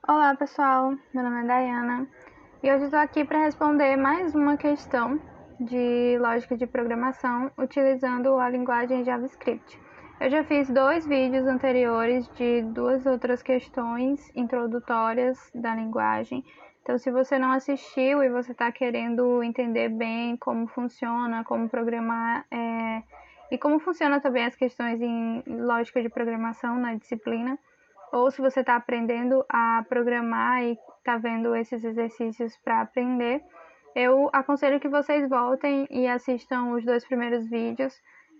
Olá pessoal, meu nome é Dayana e hoje estou aqui para responder mais uma questão de lógica de programação utilizando a linguagem JavaScript. Eu já fiz 2 vídeos anteriores de 2 outras questões introdutórias da linguagem, então se você não assistiu e você está querendo entender bem como funciona, como programar e como funciona também as questões em lógica de programação na disciplina, ou se você está aprendendo a programar e está vendo esses exercícios para aprender, eu aconselho que vocês voltem e assistam os 2 primeiros vídeos,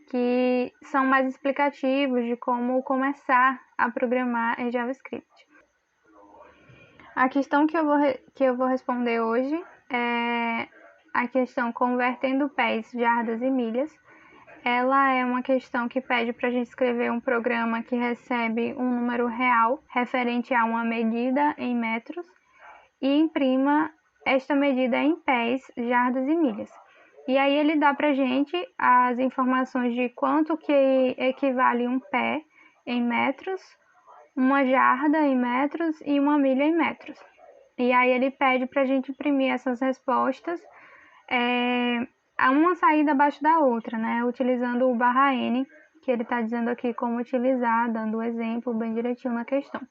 que são mais explicativos de como começar a programar em JavaScript. A questão que eu vou responder hoje é a questão convertendo pés, jardas e milhas. Ela é uma questão que pede para a gente escrever um programa que recebe um número real referente a uma medida em metros e imprima esta medida em pés, jardas e milhas. E aí ele dá para a gente as informações de quanto que equivale um pé em metros, uma jarda em metros e uma milha em metros. E aí ele pede para a gente imprimir essas respostas a uma saída abaixo da outra, né? Utilizando o /n, que ele está dizendo aqui como utilizar, dando o exemplo bem direitinho na questão.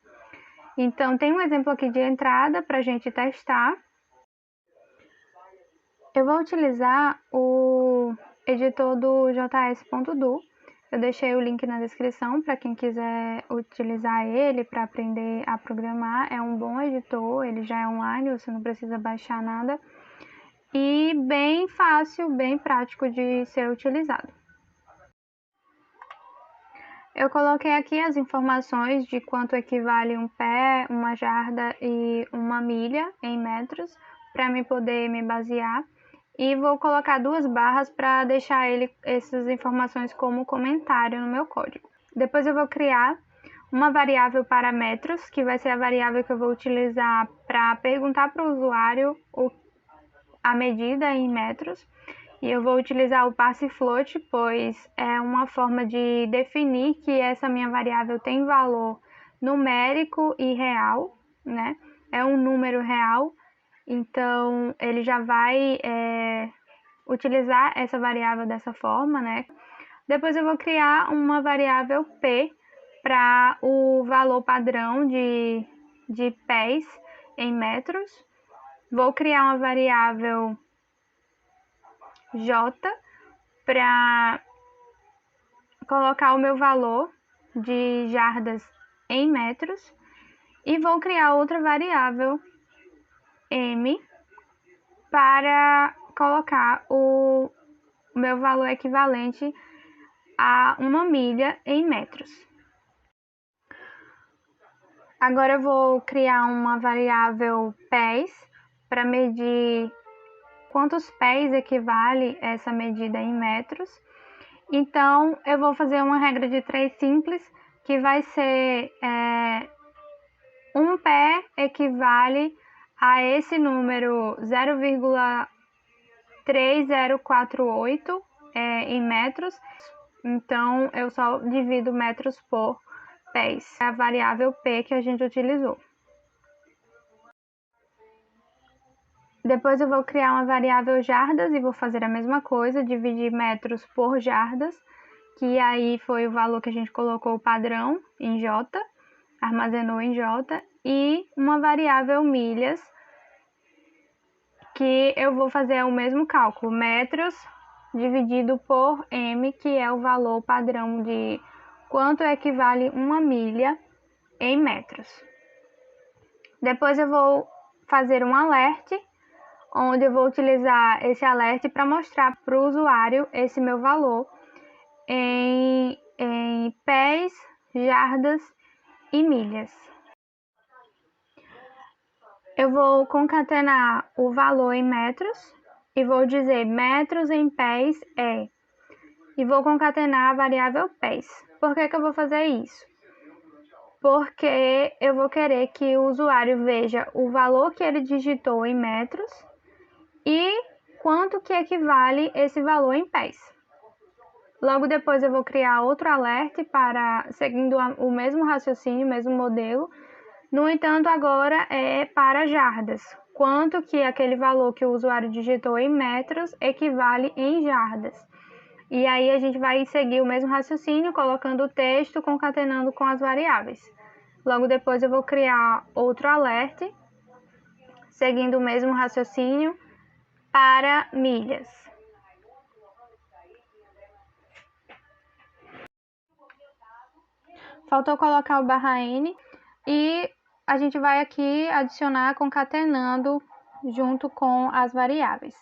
Então, tem um exemplo aqui de entrada para a gente testar. Eu vou utilizar o editor do js.do. Eu deixei o link na descrição para quem quiser utilizar ele para aprender a programar. É um bom editor, ele já é online, você não precisa baixar nada. E bem fácil, bem prático de ser utilizado. Eu coloquei aqui as informações de quanto equivale um pé, uma jarda e uma milha em metros, para me poder me basear. E vou colocar 2 barras para deixar essas informações como comentário no meu código. Depois eu vou criar uma variável para metros, que vai ser a variável que eu vou utilizar para perguntar para o usuário a medida em metros. E eu vou utilizar o parsefloat, pois é uma forma de definir que essa minha variável tem valor numérico e real, né? É um número real, então ele já vai utilizar essa variável dessa forma, né? Depois eu vou criar uma variável p para o valor padrão de pés em metros. Vou criar uma variável j para colocar o meu valor de jardas em metros e vou criar outra variável m para colocar o meu valor equivalente a uma milha em metros. Agora eu vou criar uma variável pés para medir quantos pés equivale essa medida em metros. Então, eu vou fazer uma regra de 3 simples, que vai ser um pé equivale a esse número 0,3048 em metros. Então, eu só divido metros por pés. É a variável p que a gente utilizou. Depois eu vou criar uma variável jardas e vou fazer a mesma coisa, dividir metros por jardas, que aí foi o valor que a gente colocou o padrão em J, armazenou em J, e uma variável milhas, que eu vou fazer o mesmo cálculo, metros dividido por m, que é o valor padrão de quanto equivale uma milha em metros. Depois eu vou fazer um alert, onde eu vou utilizar esse alert para mostrar para o usuário esse meu valor em pés, jardas e milhas. Eu vou concatenar o valor em metros e vou dizer metros em pés é. E vou concatenar a variável pés. Por que eu vou fazer isso? Porque eu vou querer que o usuário veja o valor que ele digitou em metros e quanto que equivale esse valor em pés. Logo depois eu vou criar outro alert seguindo o mesmo raciocínio, o mesmo modelo, No entanto, agora é para jardas. Quanto que aquele valor que o usuário digitou em metros equivale em jardas. E aí a gente vai seguir o mesmo raciocínio, colocando o texto, concatenando com as variáveis. Logo depois eu vou criar outro alert, seguindo o mesmo raciocínio, para milhas. Faltou colocar o /n e a gente vai aqui adicionar concatenando junto com as variáveis.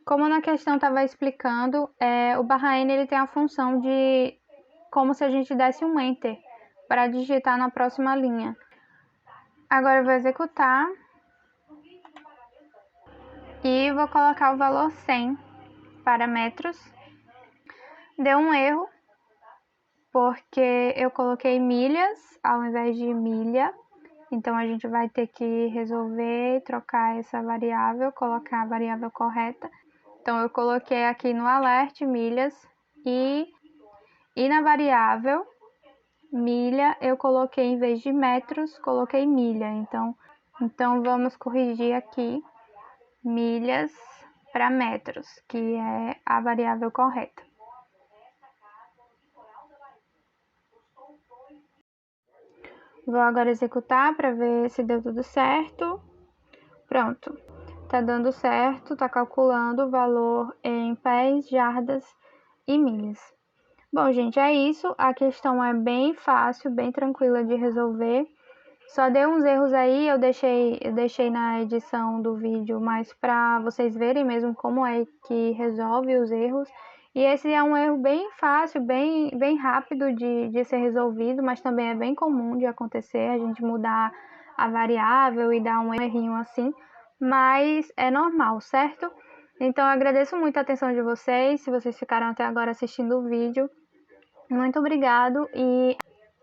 Como na questão estava explicando, o /n ele tem a função de como se a gente desse um enter para digitar na próxima linha. Agora eu vou executar e vou colocar o valor 100 para metros. Deu um erro, porque eu coloquei milhas ao invés de milha. Então, a gente vai ter que resolver trocar essa variável, colocar a variável correta. Então, eu coloquei aqui no alert milhas e na variável milha eu coloquei, em vez de metros, coloquei milha. Então vamos corrigir aqui milhas para metros, que é a variável correta. Vou agora executar para ver se deu tudo certo. Pronto, tá dando certo, tá calculando o valor em pés, jardas e milhas. Bom, gente, é isso. A questão é bem fácil, bem tranquila de resolver. Só deu uns erros aí, eu deixei na edição do vídeo, mas para vocês verem mesmo como é que resolve os erros. E esse é um erro bem fácil, bem rápido de ser resolvido, mas também é bem comum de acontecer, a gente mudar a variável e dar um errinho assim, mas é normal, certo? Então, eu agradeço muito a atenção de vocês, se vocês ficaram até agora assistindo o vídeo. Muito obrigado e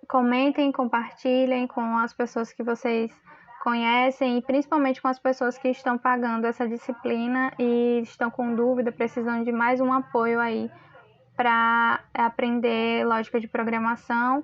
comentem, compartilhem com as pessoas que vocês conhecem e principalmente com as pessoas que estão pagando essa disciplina e estão com dúvida, precisando de mais um apoio aí para aprender lógica de programação